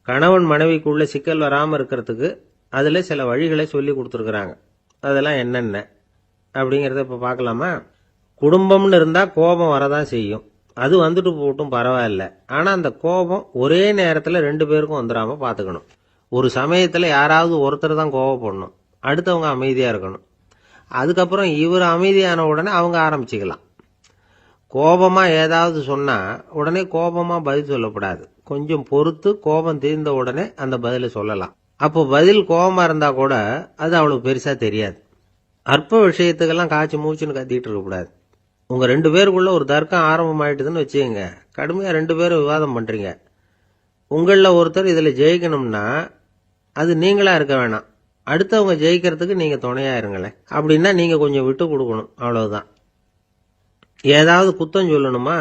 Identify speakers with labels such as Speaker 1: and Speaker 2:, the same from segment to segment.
Speaker 1: கணவன் மனைவிக்குள்ள சிக்கல் வராமல் இருக்கிறதுக்கு அதில் சில வழிகளை சொல்லி கொடுத்துருக்குறாங்க. அதெல்லாம் என்னென்ன அப்படிங்கிறத இப்போ பார்க்கலாமா? குடும்பம்னு இருந்தால் கோபம் வரதான் செய்யும். அது வந்துட்டு போட்டும் பரவாயில்ல. ஆனால் அந்த கோபம் ஒரே நேரத்தில் 2 பேருக்கும் வந்துடாமல் பார்த்துக்கணும். ஒரு சமயத்தில் யாராவது ஒருத்தர் தான் கோபப்படணும், அடுத்தவங்க அமைதியாக இருக்கணும். அதுக்கப்புறம் இவர் அமைதியான உடனே அவங்க ஆரம்பிச்சுக்கலாம். கோபமாக ஏதாவது சொன்னால் உடனே கோபமாக பதில் சொல்லக்கூடாது. கொஞ்சம் பொறுத்து கோபம் தீர்ந்த உடனே அந்த பதிலை சொல்லலாம். அப்போ பதில் கோபமாக இருந்தால் கூட அது அவ்வளவு பெருசாக தெரியாது. அற்ப விஷயத்துக்கெல்லாம் காய்ச்சி மூச்சுன்னு கத்திட்டு இருக்கக்கூடாது. உங்கள் 2 பேருக்குள்ள ஒரு தர்க்கம் ஆரம்பமாயிட்டுதுன்னு வச்சுக்கோங்க. கடுமையாக 2 பேரும் விவாதம் பண்ணுறீங்க. உங்களில் ஒருத்தர் இதில் ஜெயிக்கணும்னா அது நீங்களாக இருக்க வேணாம், அடுத்தவங்க ஜெயிக்கிறதுக்கு நீங்கள் துணையாக இருங்களேன். அப்படின்னா நீங்கள் கொஞ்சம் விட்டு கொடுக்கணும், அவ்வளவுதான். ஏதாவது குத்தம் சொல்லணுமா,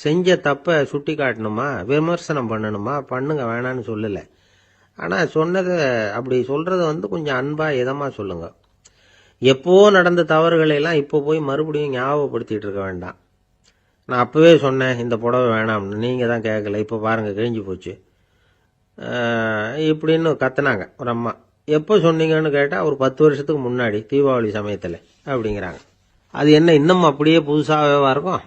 Speaker 1: செஞ்ச தப்பை சுட்டி காட்டணுமா, விமர்சனம் பண்ணணுமா, பண்ணுங்க, வேணான்னு சொல்லலை. ஆனால் சொன்னதை அப்படி சொல்கிறத கொஞ்சம் அன்பாக இதமாக சொல்லுங்க. எப்போ நடந்த தவறுகளை எல்லாம் இப்போ போய் மறுபடியும் ஞாபகப்படுத்திட்டு இருக்க வேண்டாம். நான் அப்போவே சொன்னேன் இந்த புடவை வேணாம்னு, நீங்கள் தான் கேட்கல, இப்போ பாருங்கள் கிழிஞ்சு போச்சு இப்படின்னு கத்துனாங்க ஒரு அம்மா. எப்போ சொன்னீங்கன்னு கேட்டால் ஒரு 10 வருஷத்துக்கு முன்னாடி தீபாவளி சமயத்தில் அப்படிங்கிறாங்க. அது என்ன இன்னும் அப்படியே புதுசாகவே இருக்கும்?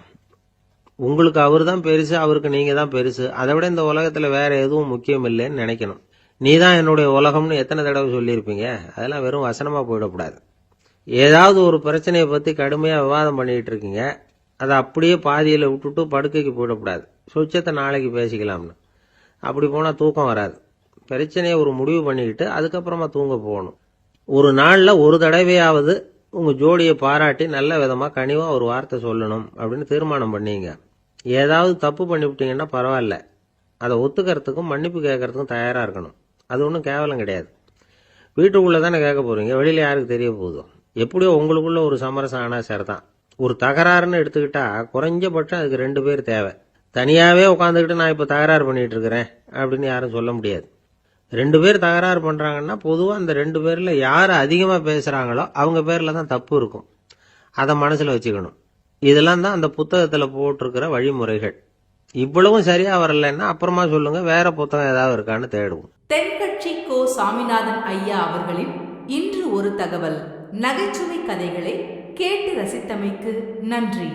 Speaker 1: உங்களுக்கு அவர் தான் பெருசு, அவருக்கு நீங்கள் தான் பெருசு. அதை விட இந்த உலகத்தில் வேற எதுவும் முக்கியம் இல்லைன்னு நினைக்கணும். நீ தான் என்னுடைய உலகம்னு எத்தனை தடவை சொல்லியிருப்பீங்க? அதெல்லாம் வெறும் வசனமாக போயிடக்கூடாது. ஏதாவது ஒரு பிரச்சனையை பற்றி கடுமையாக விவாதம் பண்ணிகிட்டு இருக்கீங்க, அதை அப்படியே பாதியில் விட்டுட்டு படுக்கைக்கு போயிடக்கூடாது. சொச்சத்தை நாளைக்கு பேசிக்கலாம்னு. அப்படி போனால் தூக்கம் வராது. பிரச்சனையை ஒரு முடிவு பண்ணிக்கிட்டு அதுக்கப்புறமா தூங்க போகணும். ஒரு நாளில் ஒரு தடவையாவது உங்கள் ஜோடியை பாராட்டி நல்ல விதமாக கனிவாக ஒரு வார்த்தை சொல்லணும் அப்படின்னு தீர்மானம் பண்ணீங்க. ஏதாவது தப்பு பண்ணிவிட்டீங்கன்னா பரவாயில்ல, அதை ஒத்துக்கிறதுக்கும் மன்னிப்பு கேட்கறதுக்கும் தயாராக இருக்கணும். அது ஒன்றும் கேவலம் கிடையாது. வீட்டுக்குள்ளே தானே கேட்க போகிறீங்க, வெளியில் யாருக்கு தெரிய போகுதோ? எப்படியோ உங்களுக்குள்ள ஒரு சமரசம் ஆனால் சரிதான். ஒரு தகராறுன்னு எடுத்துக்கிட்டா குறைஞ்சபட்சம் அதுக்கு 2 பேர் தேவை. தனியாகவே உட்காந்துக்கிட்டு நான் இப்போ தகராறு பண்ணிகிட்டு இருக்கிறேன் அப்படின்னு யாரும் சொல்ல முடியாது. 2 பேர் தகராறு பண்ணுறாங்கன்னா பொதுவாக அந்த 2 பேரில் யார் அதிகமாக பேசுகிறாங்களோ அவங்க பேரில் தான் தப்பு இருக்கும். அதை மனசில் வச்சுக்கணும். இதெல்லாம் தான் அந்த புத்தகத்தில் போட்டிருக்கிற வழிமுறைகள். இவ்வளவும் சரியாக வரலைன்னா அப்புறமா சொல்லுங்க, வேற புத்தகம் ஏதாவது இருக்கான்னு தேடுவோம்.
Speaker 2: தென்கட்சி கோ. சாமிநாதன் ஐயா அவர்களின் இன்று ஒரு தகவல் நகைச்சுவை கதைகளை கேட்டு ரசித்தமைக்கு நன்றி.